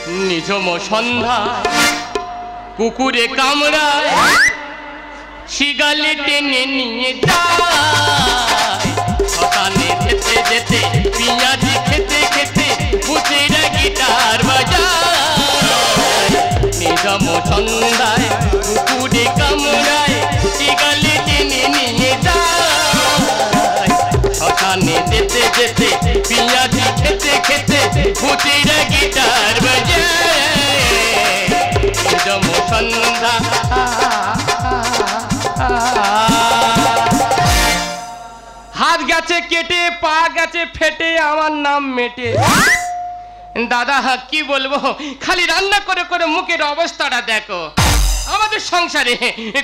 নিঝুম সন্ধ্যা কুকুরে কামড়ায় শিগালে টেনে নিয়ে যায় শ্মশানে যেতে যেতে পিঁয়াজি খেতে খেতে ভূতেরা গিটার বাজায় নিঝুম সন্ধ্যায় কুকুরে কামড়ায় শিগালে টেনে নিয়ে যায় শ্মশানে যেতে যেতে পিঁয়াজি খেতে খেতে ভূতেরা গিটার বাজায় নিঝুম সন্ধ্যা হাত গেছে কেটে পা গেছে ফেটে আমার নাম মেটে দাদা কি বলবো খালি রান্না করে করে মুখের অবস্থাটা দেখো আমাদের সংসারে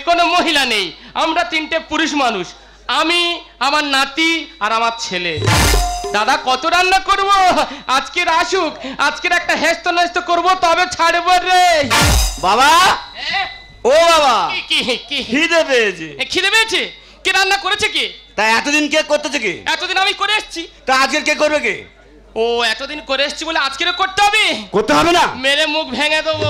কোনো মহিলা নেই আমরা তিনটে পুরুষ মানুষ আমি আমার নাতি আর আমার ছেলে দাদা কত রান্না করব আজকের আসুক আজকের একটা হেস্ত নেস্ত করবো তবে ছাড়বো রে বাবা ও বাবা খিদে পেয়েছে কে রান্না করেছে কে তা এতদিন কে করতেছে কে এতদিন আমি করে এসেছি তা আজকে কে করবে কে ও এতদিন করে এসেছি বলে আজকের করতে হবে না মেরে মুখ ভেঙে দেবো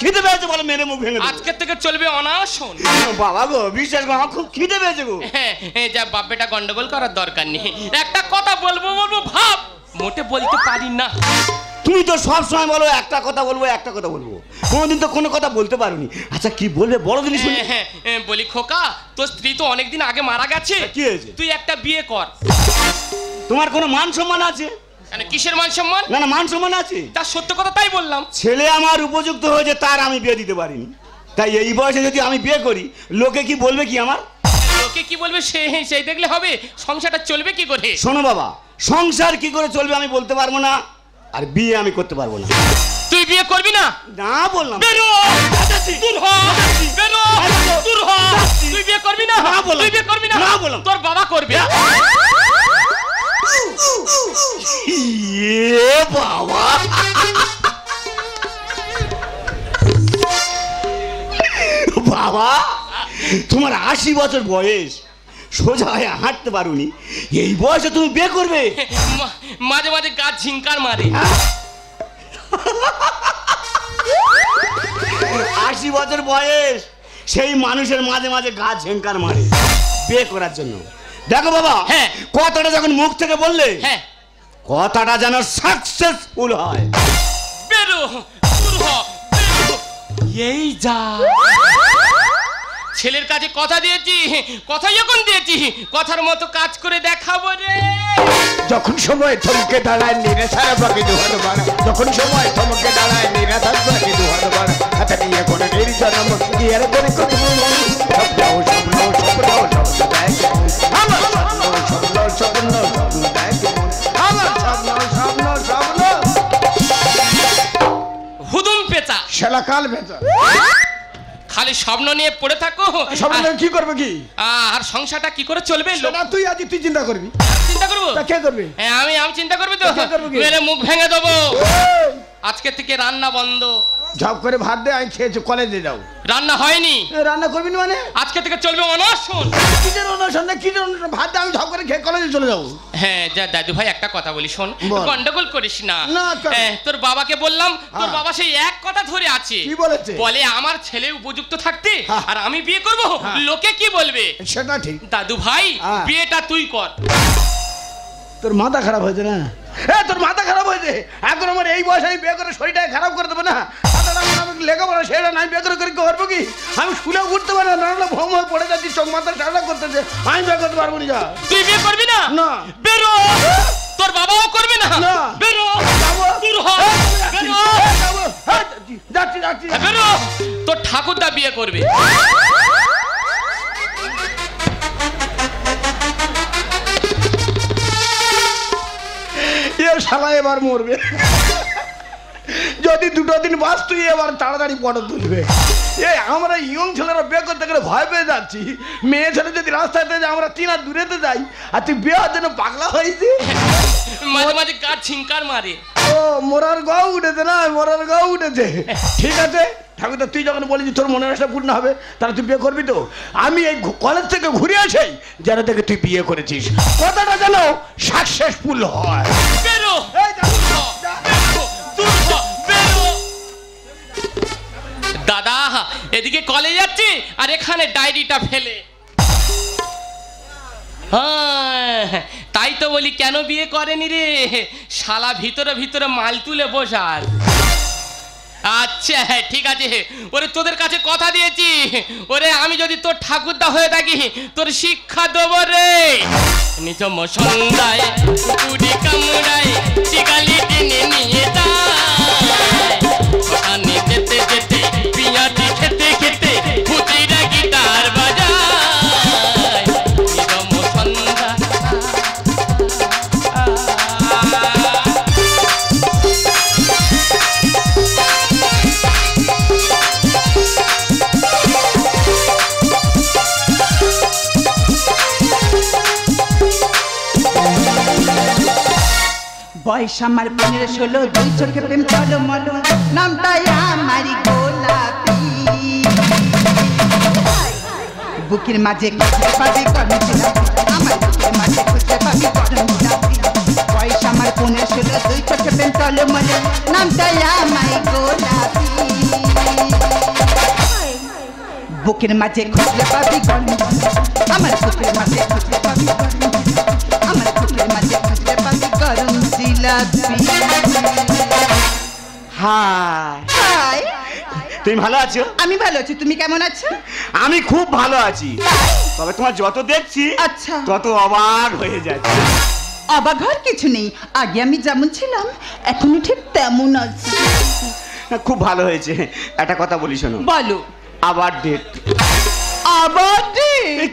খিদে পেয়েছে বলে মেরে মুখ ভেঙে দেবো আজকের থেকে চলবে অনাশন বাবা গো বিশ্বাস করো আমার খুব খিদে পেয়েছে গো হ্যাঁ যা বাপেটা গন্ডগোল করার দরকার নেই একটা কথা বলবো ভাব মোটে বলতে পারি না তুমি তো সব সময় বলো একটা কথা বলবো কোনোদিন তো কোনো কথা বলতে পারোনি আচ্ছা কি বলবে বড় জিনিস বলি খোকা তোর স্ত্রী তো অনেকদিন আগে মারা গেছে কি হয়েছে তুই একটা বিয়ে কর তোমার কোনো মান সম্মান আছে কিসের মান সম্মান না মান সম্মান আছে তার সত্য কথা তাই বললাম ছেলে আমার উপযুক্ত হয়েছে তার আমি বিয়ে দিতে পারিনি তাই এই বয়সে যদি আমি বিয়ে করি লোকে কি বলবে কি আমার লোকে কি বলবে সেই দেখলে হবে সংসারটা চলবে কি করে শোনো বাবা সংসার কি করে চলবে আমি বলতে পারবো না আর বিয়ে আমি করতে পারবো না তুই বিয়ে করবি না না বললাম বেরো দূর হ বেরো দূর হ তুই বিয়ে করবি না তুই বিয়ে করবি না বললাম তোর বাবা করবে বাবা বাবা তোমার 80 বছর বয়স সোজা হয়ে হাঁটতে পারোনি এই বয়সে তুমি বিয়ে করবে মাঝে মাঝে গা ঝিঙ্কার মারে 80 বছর বয়স সেই মানুষের মাঝে মাঝে গা ঝিঙ্কার মারে বিয়ে করার জন্য দেখো বাবা হ্যাঁ কথাটা যখন মুখ থেকে বললে হ্যাঁ কথাটা যেন সাকসেসফুল হয় বেরো দূর হ এই যা ছেলের কাছে কথা দিয়েছি কথাই এখন দিয়েছি কথার মতো কাজ করে দেখাবো রে যখন সময় থমকে দাঁড়ায় নিরাশার বাকি দুহাত বাড়া যখন সময় থমকে দাঁড়ায় নিরাশার বাকি দুহাত বাড়া হাতে নিয়ে কোনো নির্জনম ইয়ার করে কত স্বপ্ন দেখ আমার স্বপ্ন দেখ আমার স্বপ্ন হুদুম পেঁচা শালাকাল পেঁচা খালি স্বপ্ন নিয়ে পড়ে থাকো স্বপ্ন কি করবে কি আর সংসারটা কি করে চলবে তুই আজ তুই চিন্তা করবি চিন্তা করবো কে করবে আমি চিন্তা করবি তো মেরে মুখ ভেঙে দেবো আজকে থেকে রান্না বন্ধ ঝপ করে ভাত দে আমি খেয়েছি কলেজে যাও রান্না হয়নি রান্না করবি না মানে আজকে থেকে চলবে অনশন কিসের অনশন না কিসের অনশন ভাত দে আমি ঝপ করে খেয়ে কলেজে চলে যাবো হ্যাঁ যা দাদু ভাই একটা কথা বলি শোন গন্ডগোল করিস না হ্যাঁ তোর বাবাকে বললাম তোর বাবা সেই এক কথা ধরে আছে কি বলেছে বলে আমার ছেলে উপযুক্ত থাকতে আর আমি বিয়ে করব লোকে কি বলবে সেটা ঠিক দাদু ভাই বিয়েটা তুই কর তোর মাথা খারাপ হয়েছে না তোর মাথা খারাপ হয়েছে এখন আমার এই বয়সে আমি বিয়ে করে শরীরটাকে খারাপ করে দেবো না আমি লেখাপড়া সেটা নাই বিয়ে করে করবো কি আমি স্কুলে উঠতে পারি না নাহলে ভ্রম হয়ে পড়ে যাচ্ছি চোখ মাথা ঠান্ডা করতেছে আমি বিয়ে করতে পারবো না তুই বিয়ে করবি না না বেরো তোর বাবাও করবে না বেরো দূর হ বেরো যাচ্ছি বেরো তোর ঠাকুরদা বিয়ে করবে শালা এবার মরবে যদি দুটো দিন বাস তুই এবার তাড়াতাড়ি ফটো তুলবে আমরা ইয়ং ছেলেরা বিয়ে করতে গেলে ভয় পেয়ে যাচ্ছি মেয়ে ছেলে যদি রাস্তাতে যায় আমরা তিন হাত দূরেতে যাই আর তুই বিয়ের জন্য পাগলা হয়েছি মাঝে মাঝে গা ছিঙ্কার মারে ও মোরার গাও উঠেছে না মোরার গাও উঠেছে ঠিক আছে ঠাকুরদা তুই যখন বলি তোর মনের আশা পূর্ণ হবে তাহলে তুই বিয়ে করবি তো আমি এই কলেজ থেকে ঘুরে আসি যেন থেকে তুই বিয়ে করেছিস কথাটা যেন সাকসেসফুল হয় বেরো এদিকে কলেজ যাচ্ছি আর এখানে ডায়েরিটা ফেলে। হ্যাঁ, তাই তো বলি কেন বিয়ে করেনি রে, শালা ভিতরে ভিতরে মাল তুলে বসার। আচ্ছা ঠিক আছে, ওরে তোদের কাছে কথা দিয়েছি, ওরে আমি যদি তোর ঠাকুরদা হয়ে থাকি তোর শিক্ষা দেবো রে। নিজ সন্ধ্যায় কুকুরি কামড়ায় চিগালি টেনে নিয়ে যায়, ওখানে যেতে যেতে পিঁয়াজি খেতে খেতে ভূতিরা গিটার বাজায়। নিজ সন্ধ্যা বয়স আমার 15-16, দুই চোখে প্রেম টলমল, নামটাই আমারই গোলাপি। বুকের মাঝে খুঁজতে পাবি গরম জিলাপি, আমার বুকের মাঝে খুঁজতে পাবি গরম জিলাপি। বয়স আমার 15-16, দুই চোখে প্রেম টলমল, নামটাই আমারই গোলাপি। বুকের মাঝে খুঁজতে পাবি গরম জিলাপি, আমার বুকের মাঝে খুঁজতে পাবি গরম জিলাপি, আমার বুকের মাঝে খুঁজতে পাবি গরম জিলাপি। হাই, হাই, তুমি ভালো আছো? আমি ভালো আছি, তুমি কেমন আছো? আমি খুব ভালো আছি, তবে তোমার যত দেখছি আচ্ছা। তত অবাক হয়ে যাচ্ছে। অবাক হওয়ার কিছু নেই, আগে আমি যেমন ছিলাম এখনই ঠিক তেমন আছি। খুব ভালো হয়েছে। একটা কথা বলি শোনো। বলো। আবার ডেট। আবার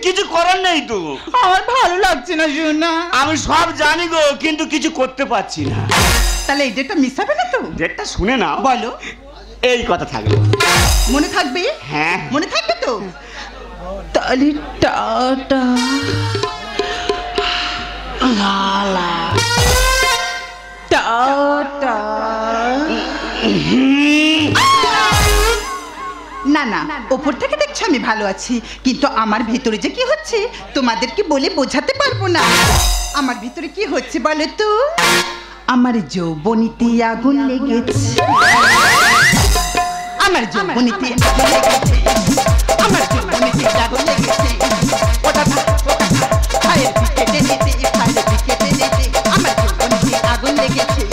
কিছু করার নেই তো, আমার ভালো লাগছে না সোনা। আমি সব জানি গো, কিন্তু কিছু করতে পারছি না। তাহলে এই ডেটটা মিস হবে না তো? ডেটটা শুনে নাও। বলো। এই কথা থাকবে। মনে থাকবে? হ্যাঁ মনে থাকবে তো? তাহলে টাটা। টাটা। না না, ওপর থেকে দেখছো আমি ভালো আছি, কিন্তু আমার ভেতরে যে কি হচ্ছে তোমাদেরকে বলে বোঝাতে পারবো না। আমার ভিতরে কি হচ্ছে বলো তো? আমার যৌবনীতে আগুন লেগেছে, আমার যৌবনীতে আগুন লেগেছে, আমার যৌবনীতে আগুন লেগেছে। ওটা ফায়ার ব্রিগেডে নিতে, ফায়ার ব্রিগেডে নিতে, আমার যৌবনীতে আগুন লেগেছে,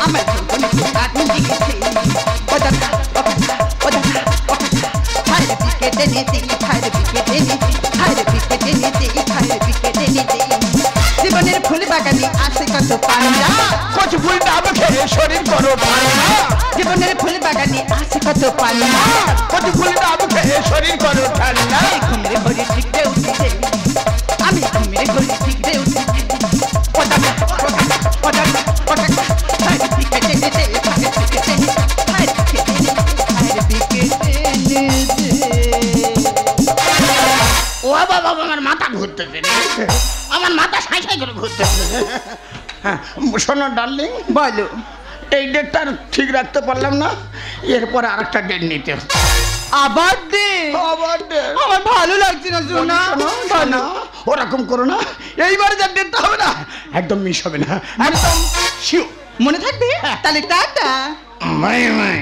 আমার যৌবনীতে আগুন লেগেছে। ওটা ফায়ার ব্রিগেডে নিতে, ফায়ার ব্রিগেডে নিতে, ফায়ার ব্রিগেডে নিতে, ফায়ার ব্রিগেডে নিতে। জীবনের ফুল বাগানে আছে কত পান্ডা, কচি ফুল ডাব খেয়ে শরীর করো ঠান্ডা। জীবনের ফুল বাগানে আছে কত পান্ডা, কচি ফুল ডাব খেয়ে শরীর করো ঠান্ডা। আমি ঘুমরে ঘরে ঠিকরে উঠেছে, আমি ঘুমরে ঘরে ঠিকরে উঠেছে। ওটাকা ওটাকা ওটাকা ফায়ার ব্রিগেডে নিতে, ফায়ার ব্রিগেডে নিতে, ফায়ার ব্রিগেডে নিতে, ফায়ার ব্রিগেডে নিতে। ও বাবা, আমার মাথা ঘুরতেছে রে, আমার মাথা সাই সাই করে ঘুরতেছে। হ্যাঁ শোনো ডার্লিং, বলো। এই ডেটটা আর ঠিক রাখতে পারলাম না, এরপরে আরেকটা ডেট নিতে হবে। আবার দে। আবার ডেট? আমার ভালো লাগছে না সোনা। না ওরকম করো না, এইবার যা ডেটটা হবে না একদম মিস হবে না, একদম শিওর। মনে থাকবে? তাহলে টাটা। মাই মাই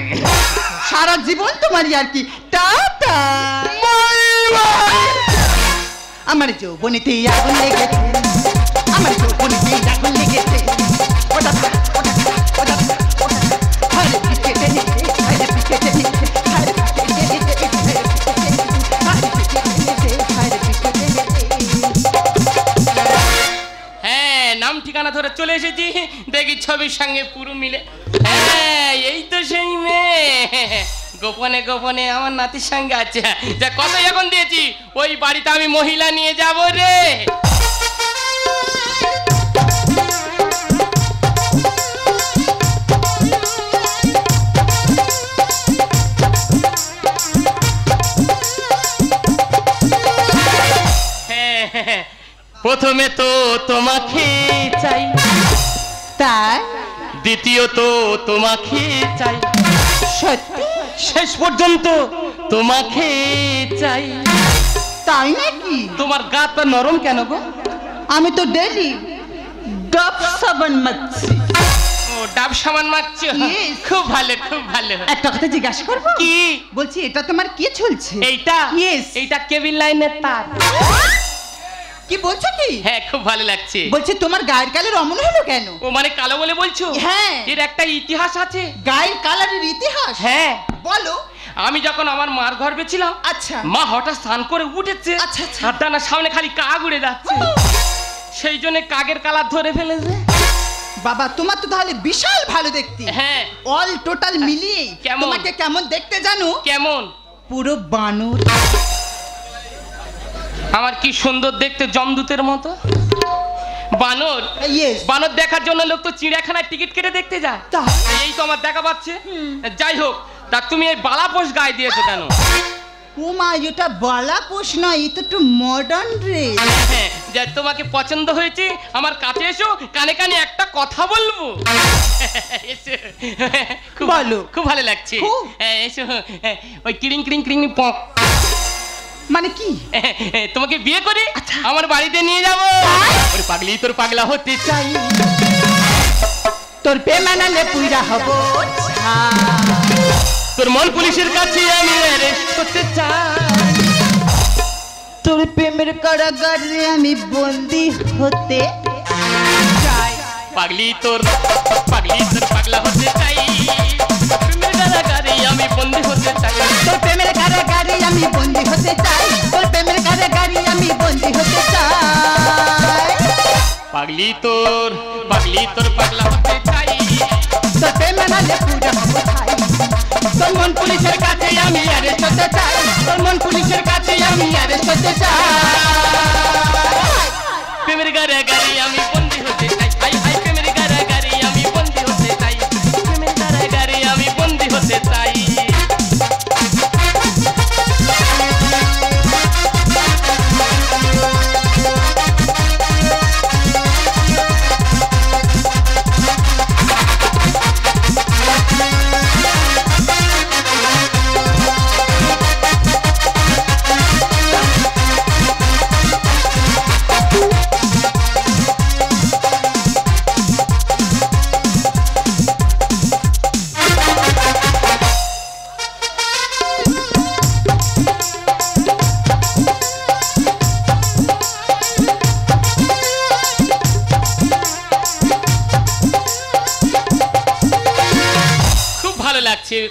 সারা জীবন তোমারই আর কি। টাটা। আমার যৌবনীতে আগুন লেগেছে, আমার যৌবনীতে আগুন লেগেছে। ওটা ওটা ফায়ার ব্রিগেডে নিতে, ফায়ার ব্রিগেডে নিতে, ফায়ার ব্রিগেডে নিতে, ফায়ার ব্রিগেডে নিতে, ফায়ার ব্রিগেডে নিতে। হ্যাঁ, নাম ঠিকানা ধরে চলে এসেছি, দেখি ছবির সঙ্গে পুরো মিলে। হ্যাঁ, এই তো সেই মেয়ে, গোপনে গোপনে আমার নাতির সঙ্গে আছে। যা কত এখন দিয়েছি, ওই বাড়িতে আমি মহিলা নিয়ে যাব রে। প্রথমে তো তোমাকে চাই, তাই দ্বিতীয়ত তোমাকে চাই, সত্যি? শেষ পর্যন্ত তোমাকে চাই। তাই নাকি? তোমার গাটা নরম কেন গো? আমি তো ডেলি ডাব সাবান মাখছি। ও ডাব সামান মাখছো? Yes. খুব ভালো, খুব ভালো। একটা কথা জিজ্ঞাসা করবো? কি? বলছি এটা তোমার কি চলছে? এইটা? Yes. এইটা কেবিল লাইনের তার। কি বলছো কি? হ্যাঁ, খুব ভালো লাগছে। বলছি তোমার গায়ের কালার অমন হলো কেন? ও মানে কালো বলে বলছো? হ্যাঁ। এর একটা ইতিহাস আছে। গায়ের কালারের ইতিহাস? হ্যাঁ। বলো। আমি যখন আমার মার গর্ভে ছিলাম, আচ্ছা। মা হঠাৎ স্নান করে উঠেছে, আচ্ছা, আচ্ছা। আর ডানার সামনে খালি কাক উড়ে যাচ্ছে, সেই জন্য কাকের কালার ধরে ফেলেছে। বাবা তোমার তো তাহলে বিশাল ভালো দেখতে। হ্যাঁ। অল টোটাল মিলিয়ে কেমন? তোমাকে কেমন দেখতে জানো? কেমন? পুরো বানর। আমার কি সুন্দর দেখতে, জমদূতের মতো। বানর? Yes. বানর দেখার জন্য লোক তো চিড়িয়াখানায় টিকিট কেটে দেখতে যায়। তা? এই তো আমার দেখা পাচ্ছে। যাই হোক, তা তুমি এই বালাপোষ গায়ে দিয়েছো কেন? ও মা, এটা বালা পোষ নয়, এটা তো মডার্ন ড্রেস। হ্যাঁ, যা তোমাকে পছন্দ হয়েছে, আমার কাছে এসো, কানে কানে একটা কথা বলবো। এসো। খুব বলো। খুব ভালো লাগছে। খুব। হ্যাঁ, এসো। হ্যাঁ, ওই কিরিং কিরিং কিরিং পক। মানে কি? তোমাকে বিয়ে করে আমার বাড়িতে নিয়ে যাবো। ওরে পাগলি, তোর পাগলা হতে চাই। তোর পেমানালে পুইরা হবো তোর মন পুলিশের কাছে আমি অ্যারেস্ট করতে চাই। তোর প্রেমের কারাগারে আমি বন্দি হতে চাই। পাগলি তোর পাগলা হতে চাই। প্রেমের কারাগারে আমি বন্দি হতে চাই। তোর প্রেমের কারাগারে আমি বন্দি হতে চাই। তোর প্রেমের কারাগারে আমি বন্দি হতে চাই। পাগলি তোর পাগলা হতে চাই। তোর পেমানালে পুইরা হবো ছাই। তোর মন পুলিশের কাছে আমি অ্যারেস্ট হতে চাই। তোর মন পুলিশের কাছে আমি অ্যারেস্ট হতে চাই। প্রেমের কারাগারে আমি বন্দি হতে চাই। হাই হাই, প্রেমের কারাগারে আমি বন্দি হতে চাই। প্রেমের কারাগারে আমি বন্দি হতে চাই।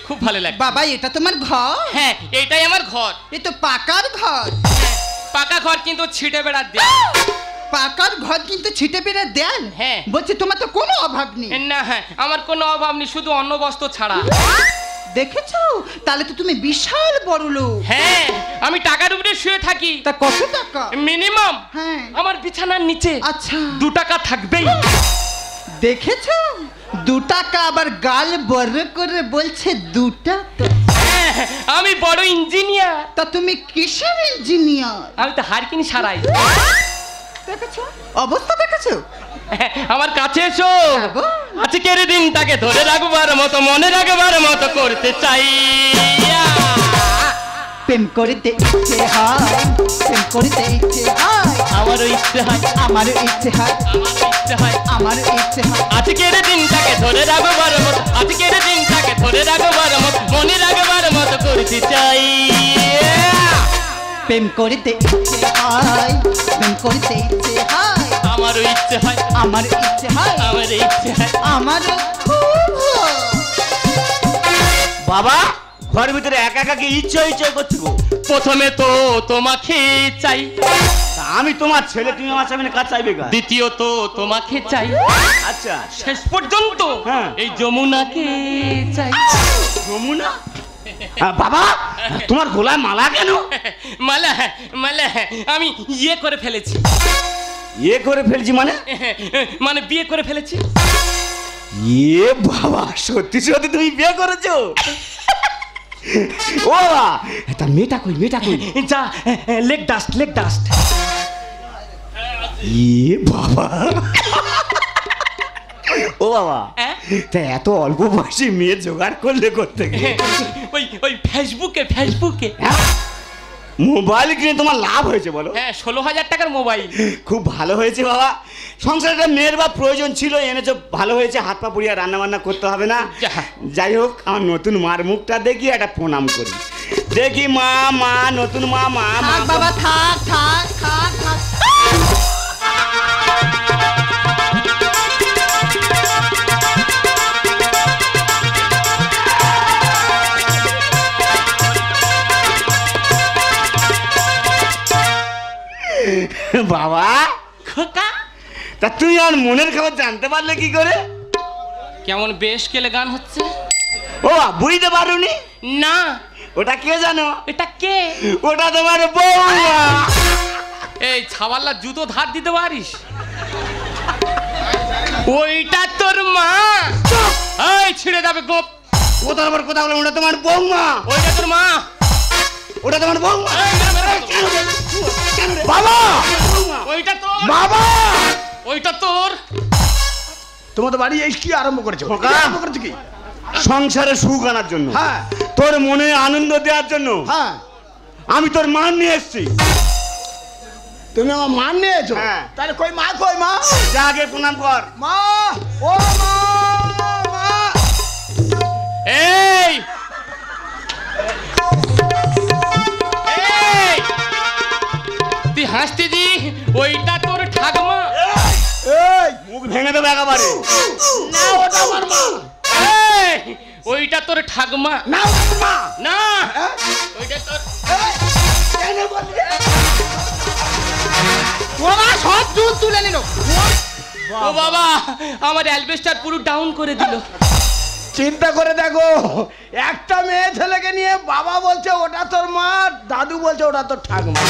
খুব ভালো লাগছে। বাবা এটা তোমার ঘর? হ্যাঁ, এটাই আমার ঘর। এ তো পাকার ঘর। পাকা ঘর কিন্তু ছিটে বেড়া দেয়। পাকার ঘর কিন্তু ছিটে পেরে দেন? হ্যাঁ। বলছি তোমার তো কোনো অভাব নেই? না, হ্যাঁ, আমার কোনো অভাব নেই, শুধু অন্ন বস্ত্র ছাড়া। দেখেছো? তাহলে তো তুমি বিশাল বড় লোক। হ্যাঁ, আমি টাকার উপরে শুয়ে থাকি। তা কত টাকা? মিনিমাম হ্যাঁ। আমার বিছানার নিচে আচ্ছা। 2 টাকা থাকবেই। দেখেছো? 2 টাকা, আবার গাল বড় করে বলছে 2 টাকা। হ্যাঁ, আমি বড় ইঞ্জিনিয়ার। তা তুমি কিসের ইঞ্জিনিয়ার? আমি তো হারকিন সারাই। দেখেছো অবস্থা? দেখেছো? আমার কাছে এসো। গো। আজকের দিনটাকে ধরে রাখবার মতো, মনে রাখবার মতো করতে চাই। প্রেম করতে ইচ্ছে হয়, প্রেম করতে ইচ্ছে হয়, আমারও ইচ্ছে হয়, আমারও ইচ্ছে হয়, আমারও ইচ্ছে হয়, আমারও ইচ্ছে হয়। আজকের দিনটাকে ধরে রাখবার মতো, আজকের দিনটাকে ধরে রাখবার মতো, মনে রাখবার মতো করতে চাই। প্রেম করতে ইচ্ছে হয়, প্রেম করতে ইচ্ছে হয়, আমারও ইচ্ছে হয়, আমারও ইচ্ছে হয়, আমারও ইচ্ছে হয়, আমারও খুব হয়। বাবা ঘরের ভিতরে একা একা কি ইচ্ছে করছে গো? প্রথমে তো তোমাকে চাই, তা আমি তোমার ছেলে, তুমি আমার সামনে কাজ চাইবে গা? দ্বিতীয়ত তোমাকে চাই, আচ্ছা শেষ পর্যন্ত হ্যাঁ। এই যমুনাকে চাই। যমুনা? বাবা তোমার গলায় মালা কেন? মালা মালা আমি ইয়ে করে ফেলেছি। ইয়ে করে ফেলছি মানে? মানে বিয়ে করে ফেলেছি। ইয়ে বাবা, সত্যি সত্যি তুমি বিয়ে করেছো? ও বাবা, তা মেয়েটা কই, মেয়েটা কই? যা, লেগ ডাস্ট, লেগ ডাস্ট। ইয়ে বাবা, ও বাবা, হ্যাঁ? তা এত অল্প বয়সে মেয়ে জোগাড় করলে করতে গিয়ে? ওই ফেসবুকে, ফেসবুকে। মোবাইল কিনে তোমার লাভ হয়েছে বলো? হ্যাঁ 16,000 টাকার মোবাইল। খুব ভালো হয়েছে বাবা, সংসারে একটা মেয়ের বা প্রয়োজন ছিল, এনেছো, ভালো হয়েছে। হাত পা পুড়িয়ে রান্না বান্না করতে হবে না। যাই হোক, আমার নতুন মার মুখটা দেখি একটা প্রণাম করি। দেখি মা, মা, নতুন মা, মা, মা। বাবা থাক থাক থাক থাক। বাবা খোকা, তা তুই আমার মনের খবর জানতে পারলে কি করে? কেমন বেশ কেলে গান হচ্ছে? ও বুঝতে পারোনি? না। ওটা কে জানো? এটা কে? ওটা তোমার বৌমা। এই ছাওয়াল্লা জুতো ধার দিতে পারিস? ওইটা তোর মা। এই ছিঁড়ে যাবে গোপ। কোথাও আবার কোথাও বলে ওটা তোমার বৌমা। ওইটা তোর মা। ওটা তোমার বৌমা। এই, মেরে, মেরে। বাবা ওইটা তোর বাবা, ওইটা তোর। তোমাদের বাড়ি এই কি আরম্ভ করেছো? খোকা। কি আরম্ভ করেছো কি? সংসারে সুখ আনার জন্য, হ্যাঁ তোর মনে আনন্দ দেওয়ার জন্য হ্যাঁ, আমি তোর মান নিয়ে এসেছি। তুমি আমার মান নিয়েছো? হ্যাঁ। তাহলে কই মা, কই মা? যা আগে প্রণাম কর। মা, ও মা, মা। এই এই, তুই হাসতে দি। ওইটা তোর ঠাকমা। এই মুখ ভেঙে দেবে একেবারে। না, ওটা আমার মা। এই, ওইটা তোর ঠাকমা। না, ওটা আমার মা। না, হ্যাঁ? ওইটা তোর। এই, কেন বললি? বাবা সব চুল তুলে নিল। ও বাবা, আমার অ্যালবেস্টার পুরো ডাউন করে দিল। চিন্তা করে দেখো, একটা মেয়ে ছেলেকে নিয়ে বাবা বলছে ওটা তোর মা, দাদু বলছে ওটা তোর ঠাকুমা।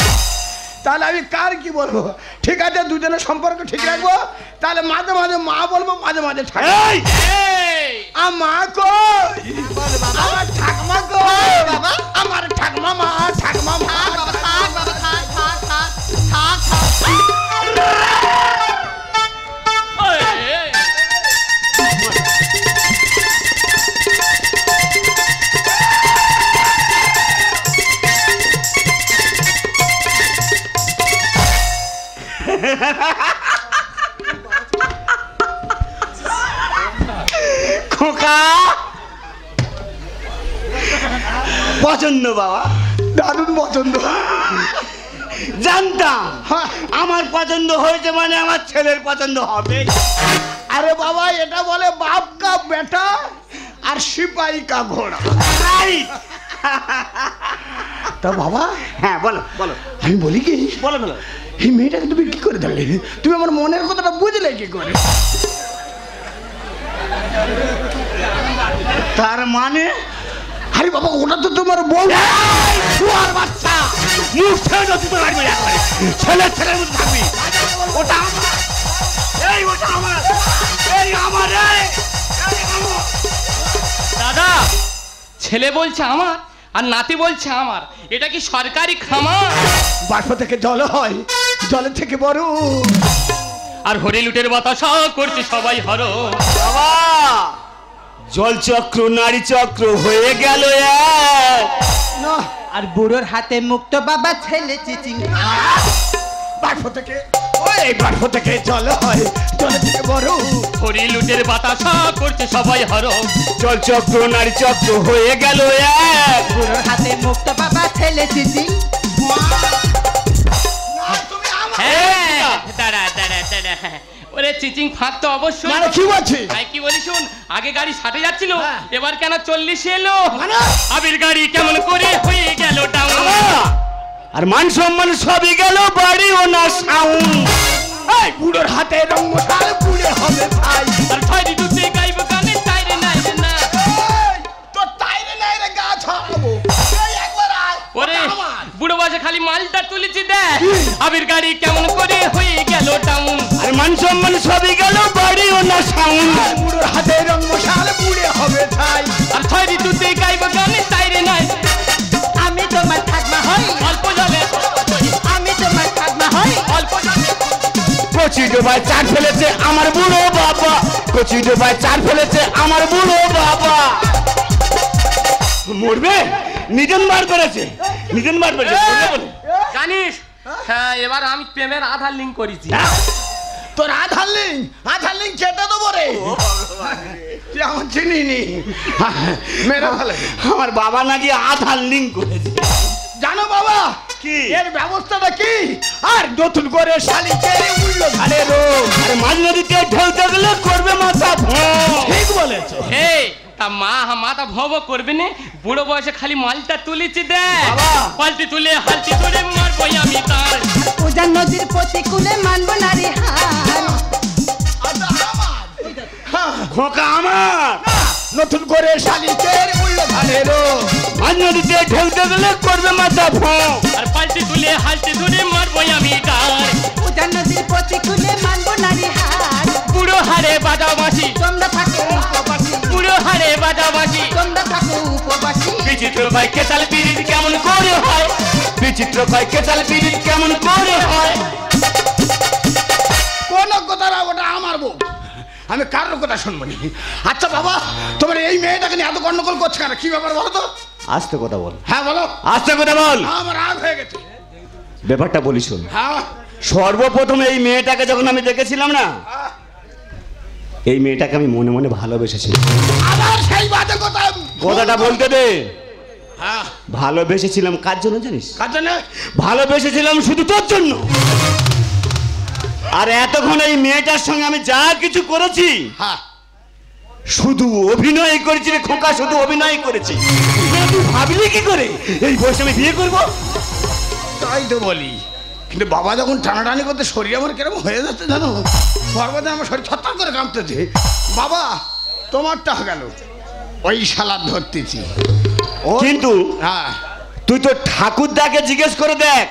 তাহলে আমি কার কি বলবো? ঠিক আছে, দুজনের সম্পর্ক ঠিক রাখবো। তাহলে মাঝে মাঝে মা বলবো, মাঝে মাঝে ঠাকুমা। এই এই, মা কই? আমার ঠাকুমা কই? বাবা। আমার ঠাকুমা, মা, ঠাকুমা, মা। বাবা থাক, বাবা থাক থাক থাক থাক থাক। এই, এই। খোকা পছন্দ বাবা, দারুণ পছন্দ। জানতাম হ্যাঁ। আমার পছন্দ হয়েছে মানে আমার ছেলের পছন্দ হবে। আরে বাবা, এটা বলে বাপ কা বেটা আর সিপাহী কা ঘোড়া। রাইট। তা বাবা, হ্যাঁ বলো বলো আমি বলি কি, বলো বলো। এই মেয়েটাকে তুমি কি করে ধরলে? তুমি আমার মনের কথাটা বুঝলে কি করে? তার মানে আরে বাবা, ওটা তো তোমার বউ। শুয়ার বাচ্চা, মুখ ছেড়ে দাও, দুটো মারবে একবারে। ছেলের ছেলের মধ্যে থাকবি। ওটা আমার, এই ওটা আমার, এই আমার, এই আমার। দাদা, ছেলে বলছে আমার আর নাতি বলছে আমার। এটা কি সরকারি খামার? বাষ্প থেকে জল হয়, জলের থেকে বড়। আর হরিলুটের বাতাসা করছে সবাই হর। বাবা, জলচক্র নারী চক্র হয়ে গেল এক। না, আর বুড়োর হাতে মুক্ত বাবা ছেলে চিচিং। বাষ্প থেকে, ওই বাষ্প থেকে জল হয়, জলের থেকে বড়। হরিলুটের বাতাসা করছে সবাই হর। জলচক্র নারী চক্র হয়ে গেল এক। বুড়োর হাতে মুক্ত বাবা ছেলে চিচিং। হ্যাঁ, দাঁড়া দাঁড়া দাঁড়া। ওরে চিচিং ফাঁক তো অবশ্যই। মানে কি বলছি? ভাই কি বলি শুন, আগে গাড়ি 60 যাচ্ছিল, হ্যাঁ। এবার কেন 40 এলো? মানে? আবির গাড়ি কেমন করে হয়ে গেল ডাউন? আর মান সম্মান সবই গেল, বাড়িও না সাউন্ড। এই বুড়োর হাতে রং মশাল পুড়ে হবে ভাই। আর ছয়টি দুধে গাইব গানে তাইরে নাই রে না। এই, তোর তাইরে নাই রে গা ছাড়াবো। এই একবার আয়, ওরে ওটা আমার। বুড়ো বাসে খালি মালটা তুলেছি দেখ। আবির গাড়ি কেমন করে হয়ে গেল ডাউন? আর মান সম্মান সবই গেল, বাড়িও না সাউন্ড। আর বুড়োর হাতে রং মশাল পুড়ে হবে ছাই। আর ছয়টি দুধে গাইব গানে তাইরে নাই। আমি তোমার ঠাকমা হই, অল্প জলে আমি তোমার ঠাকমা হই। অল্প জলে কচি ডোবায় চার ফেলেছে আমার বুড়ো বাবা। কচি ডোবায় চার ফেলেছে আমার বুড়ো বাবা। মরবে, নিজন বার করেছে। নিতেন বার বলছে জানিস হ্যাঁ এবার আমি প্রেমের আধার লিঙ্ক করেছি। তোর আধার লিঙ্ক কেটে দেবো রে। তুই আমার চিনিনি মেরে ভালো। আমার বাবা নাকি আধার লিঙ্ক করেছে। জানো বাবা কি এর ব্যবস্থাটা কি? আর নতুন করে শালিকের উল্লো ধারে রোগ। আরে মাঝ নদীতে ঢেউ দেখলে করবে মাথা ঠিক বলেছ। এই তা মাথা ভব করবে না, বুড়ো বয়সে খালি মালটা তুলেছি দেখ, পাল্টি তুলে হালটি তুলে মারবো আমি তার। উজান নদীর প্রতিকূলে মানব না রে হার। খোকা আমার নতুন করে শালিকের উল্লো ধারে রোগ। মাঝ নদীতে ঢেউ দেখলে করবে মাথা আর পাল্টি তুলে হালটি তুলে মারবো আমি তার। উজান নদীর প্রতিকূলে মানব না রে হার। বুড়ো হারে বাজা বাঁশি, তোমরা থাকো উপবাসী, বুড়ো হারে বাজা বাঁশি। তোমরা থাকো উপবাসী। বিচিত্র কয় কেতাল পিরিত কেমন করে হয়, বিচিত্র কয় কেতাল পিরিত কেমন করে হয়। কোন কথা না, ওটা আমার বউ, আমি কারোর কথা শুনবো না। আচ্ছা বাবা, তোমার এই মেয়েটাকে নিয়ে এত গন্ডগোল করছে কেন? কি ব্যাপার বলো তো? আস্তে কথা বল। হ্যাঁ বলো। আস্তে কথা বল। আমার রাগ হয়ে গেছে। ব্যাপারটা বলি শোন। হ্যাঁ সর্বপ্রথম এই মেয়েটাকে যখন আমি দেখেছিলাম না, এই মেয়েটাকে আমি মনে মনে ভালোবেসেছিলাম। আবার সেই বাজে কথা। কথাটা বলতে দে। হ্যাঁ ভালোবেসেছিলাম কার জন্য জানিস? কার জন্য? ভালোবেসেছিলাম শুধু তোর জন্য। আর এতক্ষণ এই মেয়েটার সঙ্গে আমি যা কিছু করেছি হ্যাঁ শুধু অভিনয় করেছি রে খোকা, শুধু অভিনয় করেছি। তুই ভাবলি কি করে এই বয়সে আমি বিয়ে করবো? তাই তো বলি, কিন্তু বাবা যখন টানাটানি করতে শরীর আমার কিরকম হয়ে যাচ্ছে জানো, পর্বতে আমার শরীর ছটফট করে কাঁপতেছে। বাবা তোমারটা গেল, ওই শালার ধরতেছি। কিন্তু হ্যাঁ তুই তো ঠাকুরদাকে জিজ্ঞেস করে দেখ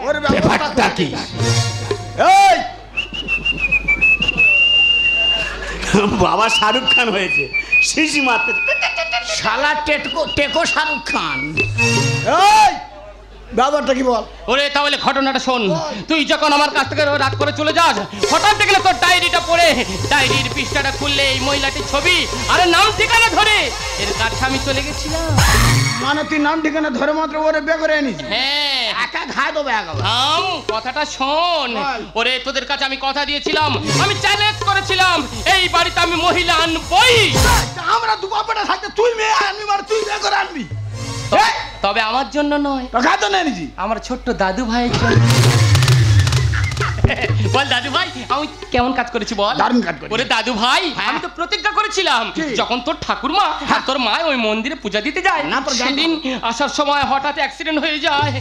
ওর ব্যাপারটা কি। এই বাবা শাহরুখ খান হয়েছে, শিশি মারতে। শালা টেকো শাহরুখ খান। এই ব্যাপারটা কি বল? ওরে তাহলে ঘটনাটা শোন। তুই যখন আমার কাছ থেকে রাত করে চলে যাস, হঠাৎ দেখলে তোর ডায়েরিটা পড়ে, ডায়েরির পৃষ্ঠাটা খুললে এই মহিলাটির ছবি আর নাম ঠিকানা ধরে এর কাছে আমি চলে গেছিলাম। মানে তুই নাম ঠিকানা ধরে মাত্র ওরে বিয়ে করে এনেছিস? হ্যাঁ একা খায় দেবো একেবারে। কথাটা শোন। ওরে তোদের কাছে আমি কথা দিয়েছিলাম, আমি চ্যালেঞ্জ করেছিলাম এই বাড়িতে আমি মহিলা আনবই। আমরা দু বাপটা থাকতে তুই মেয়ে আনবি, মানে তুই বিয়ে করে আনবি? তবে আমার জন্য নয়, খায় তো এনেছি আমার ছোট্ট দাদু ভাইয়ের জন্য। বল দাদু ভাই আমি কেমন কাজ করেছি বল? দারুণ কাজ করেছিস। ওরে দাদু ভাই আমি তো প্রতিজ্ঞা করেছিলাম যখন তোর ঠাকুরমা আর তোর মা ওই মন্দিরে পূজা দিতে যায় না, তোর সেদিন আসার সময় হঠাৎ অ্যাক্সিডেন্ট হয়ে যায়,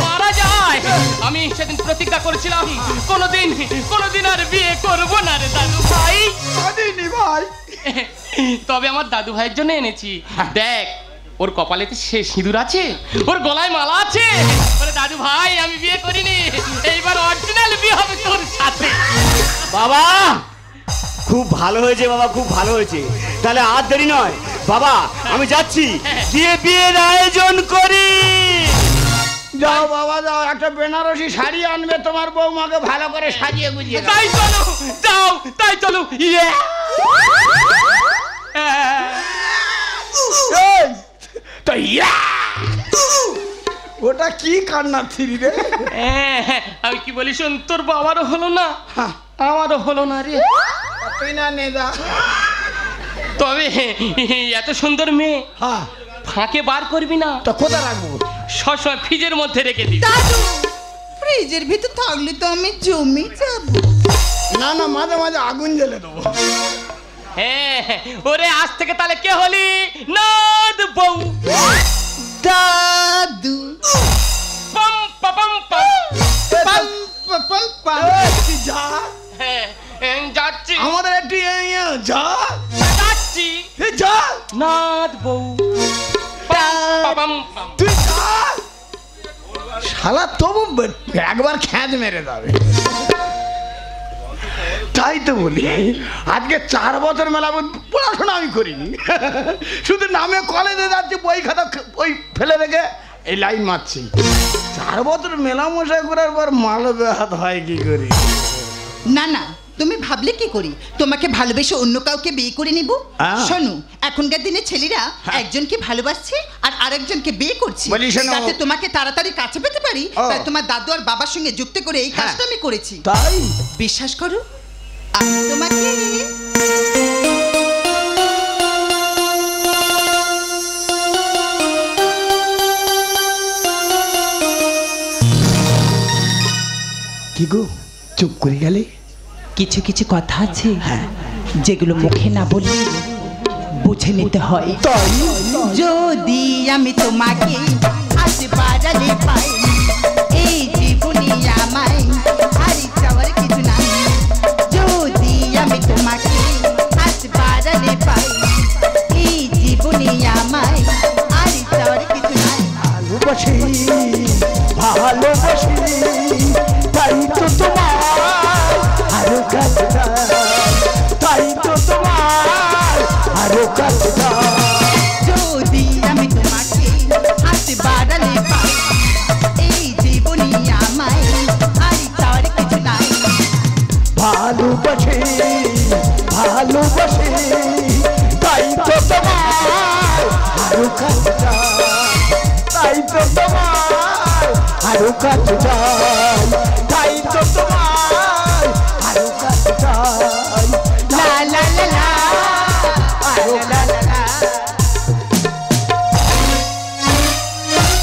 মারা যায়। আমি সেদিন প্রতিজ্ঞা করেছিলাম কোনোদিন আর বিয়ে করব না রে দাদু ভাই। ভাই তবে আমার দাদু ভাইয়ের জন্য এনেছি। দেখ ওর কপালেতে সে সিঁদুর আছে, ওর গলায় মালা আছে। বলে দাদু ভাই আমি বিয়ে করিনি, এইবার অরিজিনাল বিয়ে হবে তোর সাথে। বাবা খুব ভালো হয়েছে, বাবা খুব ভালো হয়েছে। তাহলে আর দেরি নয় বাবা, আমি যাচ্ছি গিয়ে বিয়ের আয়োজন করি। যাও বাবা যাও, একটা বেনারসি শাড়ি আনবে, তোমার বৌমাকে ভালো করে সাজিয়ে গুজিয়ে দাও। তাই চলো যাও, তাই চলো। ইয়ে এই, তো ইয়া! ওটা কি কান্নার থিরি রে? আমি কি বলি শোন, তোর বাবারও হলো না আমারও হলো না রে। তুই না নে যা। তবে এত সুন্দর মেয়ে হ্যাঁ ফাঁকে বার করবি না, তো কোথায় রাখবো? সবসময় ফ্রিজের মধ্যে রেখে দিবি। দাদু ফ্রিজের ভিতর থাকলে তো আমি জমি যাব। না না, মাঝে মাঝে আগুন জ্বেলে দেবো। হ্যাঁ ওরে আজ থেকে তাহলে কে হলি? নদ বউ। দাদু পম পম পম। পাম পাম পাম। তুই যা, হ্যাঁ যাচ্ছি আমাদের একটু যা, যাচ্ছি যা নদ বউ। পম পম পম। তুই যা। শালা তবু একবার খ্যাঁচ মেরে যাবে। তাই তো বলি, আজকে 4 বছর মেলা পড়াশোনা আমি করিনি, শুধু নামে কলেজে যাচ্ছি, বই খাতা ওই ফেলে রেখে এই লাইন মারছি। 4 বছর মেলা মশাই করার পর মাল বেহাত হয় কি করি? না না, তুমি ভাবলে কি করি তোমাকে ভালোবেসে অন্য কাউকে বিয়ে করে নিব? শোনো, এখনকার দিনে ছেলেরা একজনকে ভালোবাসছে আর আরেকজনকে বিয়ে করছি বলি শোনো। যাতে তোমাকে তাড়াতাড়ি কাছে পেতে পারি ও। তাই তোমার দাদু আর বাবার সঙ্গে যুক্ত করে এই কাজটা আমি করেছি তাই বিশ্বাস করো আমি তোমাকে কি গো চুপ করে গেলে? কিছু কিছু কথা আছে যেগুলো মুখে না বললে বুঝে নিতে হয় তাই যদি আমি তোমাকে আজ বাড়ালে পাই এই জীবনে আমায় হারি যাওয়ার কিছু নাই যদি আমি তোমাকে আজ বাড়ালে পাই এই জীবনে আমায় হারি যাওয়ার কিছু নাই ভালোবাসি ভালোবাসি তাই তো তোমার আরো কাছে তাই তো তোমার আরো কাছে যদি আমি তোমাকে আজ বাড়ালে পাই এই জীবনে আমায় হারি যাওয়ার কিছু নাই ভালোবাসি ভালোবাসি তাই তো তোমার আরো কাছে তাই তো তোমার আরো কাছে তাই তো তোমার আরো কাছে লা লা লা লা আরো কাছে